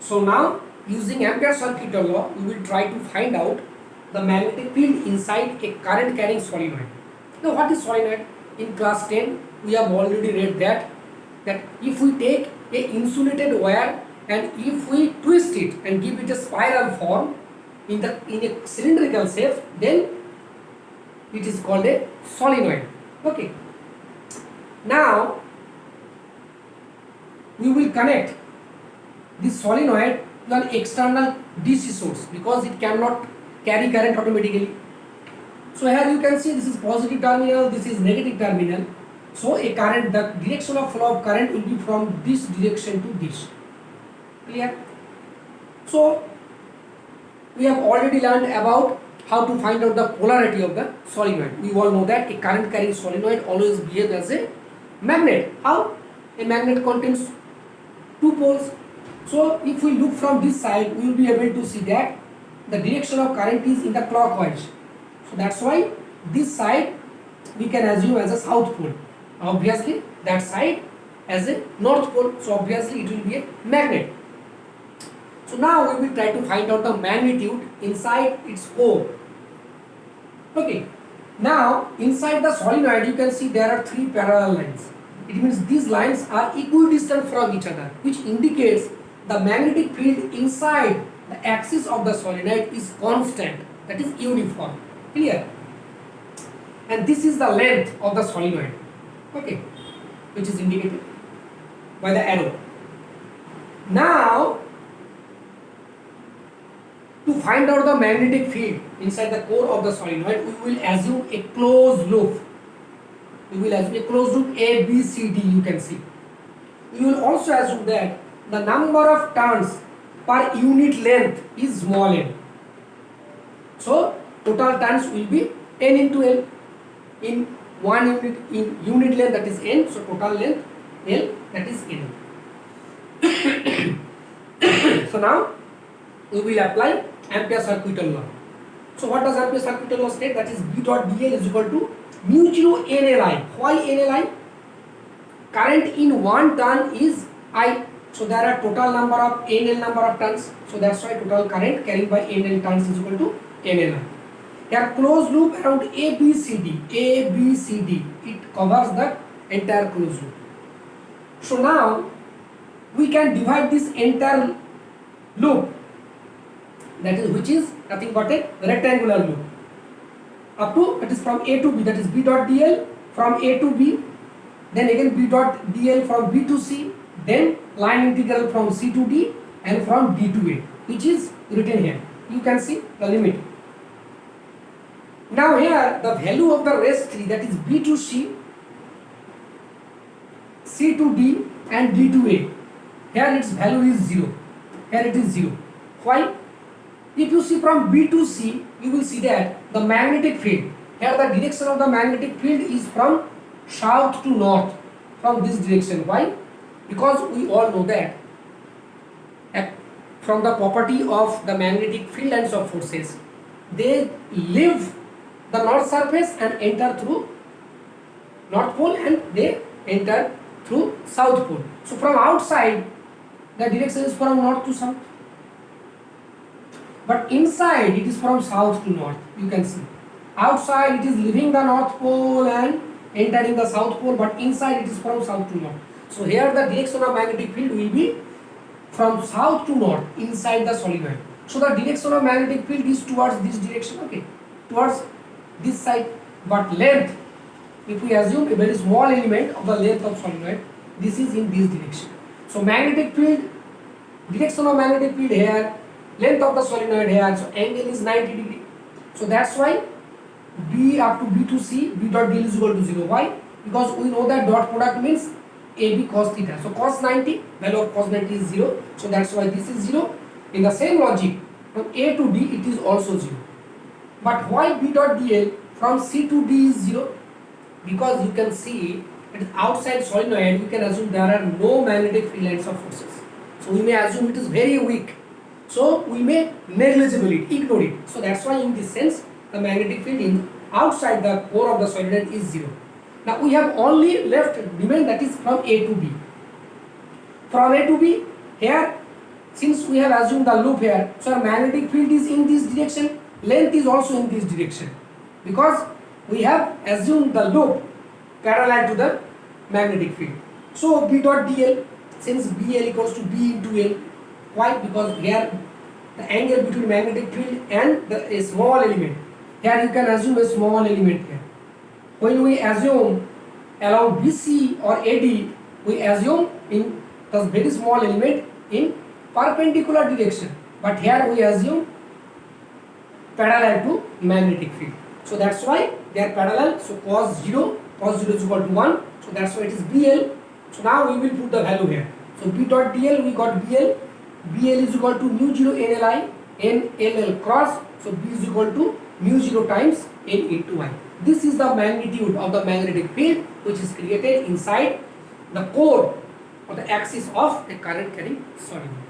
So now using Ampere circuit law, we will try to find out the magnetic field inside a current carrying solenoid. Now what is solenoid? In class 10 we have already read that if we take a insulated wire and if we twist it and give it a spiral form in a cylindrical shape, then it is called a solenoid. Okay. Now we will connect this solenoid to an external DC source because it cannot carry current automatically. So here you can see this is positive terminal, this is negative terminal. So the direction of flow of current will be from this direction to this. Clear? So we have already learned about how to find out the polarity of the solenoid. We all know that a current carrying solenoid always behaves as a magnet. How? A magnet contains two poles. So if we look from this side, we will be able to see that the direction of current is in the clockwise. So that's why this side we can assume as a south pole. Obviously that side as a north pole. So obviously it will be a magnet. So now we will try to find out the magnitude inside its core. Okay. Now inside the solenoid you can see there are three parallel lines. It means these lines are equidistant from each other, which indicates the magnetic field inside the axis of the solenoid is constant, that is uniform. Clear? And this is the length of the solenoid, okay, which is indicated by the arrow. Now to find out the magnetic field inside the core of the solenoid, we will assume a closed loop. We will assume a closed loop ABCD, you can see. We will also assume that the number of turns per unit length is small n. So total turns will be n into L. In one unit, in unit length, that is n, so total length L, that is n. So now we will apply Ampere circuit law. So what does Ampere circuit law state? That is B dot dl is equal to mu 0 NLI. Why NLI? Current in one turn is I. So there are total number of NL number of turns. So that's why total current carried by NL turns is equal to NLI. Here closed loop around ABCD. It covers the entire closed loop. So now we can divide this entire loop, that is which is nothing but a rectangular loop, up to, that is from A to B, that is B dot dl from A to B, then again B dot dl from B to C, then line integral from C to D and from D to A, which is written here. You can see the limit. Now here the value of the rest 3, that is B to C, C to D and D to A, here its value is 0. Here it is 0. Why? If you see from B to C, you will see that the magnetic field, here the direction of the magnetic field is from south to north, from this direction. Why? Because we all know that from the property of the magnetic field lines of forces, they leave the north surface and enter through north pole and they enter through south pole. So from outside the direction is from north to south, but inside it is from south to north. You can see outside it is leaving the north pole and entering the south pole, but inside it is from south to north. So here the direction of magnetic field will be from south to north inside the solenoid. So the direction of magnetic field is towards this direction, okay, towards this side. But length, if we assume a very small element of the length of solenoid, this is in this direction. So magnetic field, direction of magnetic field here, length of the solenoid here, so angle is 90 degree. So that's why B up to B to C, B dot dl is equal to 0. Why? Because we know that dot product means AB cos theta. So cos 90, value of cos 90 is 0. So that's why this is 0. In the same logic, from A to D it is also 0. But why B dot dl from C to D is 0? Because you can see that outside solenoid, we can assume there are no magnetic field lines of forces. So we may assume it is very weak. So we may negligible it, ignore it. So that's why in this sense, the magnetic field in outside the core of the solenoid is 0. Now we have only left remain, that is from A to B. From A to B, here since we have assumed the loop here, so our magnetic field is in this direction, length is also in this direction, because we have assumed the loop parallel to the magnetic field. So B dot dl, since BL equals to B into L, why? Because here the angle between magnetic field and a small element, here you can assume a small element here. When we assume along BC or AD, we assume in the very small element in perpendicular direction, but here we assume parallel to magnetic field. So that's why they are parallel. So cos 0 is equal to 1. So that's why it is BL. So now we will put the value here. So B dot dl, we got BL. BL is equal to mu 0 NLI NLL cross. So B is equal to mu 0 times N into I. This is the magnitude of the magnetic field which is created inside the core or the axis of a current carrying solenoid.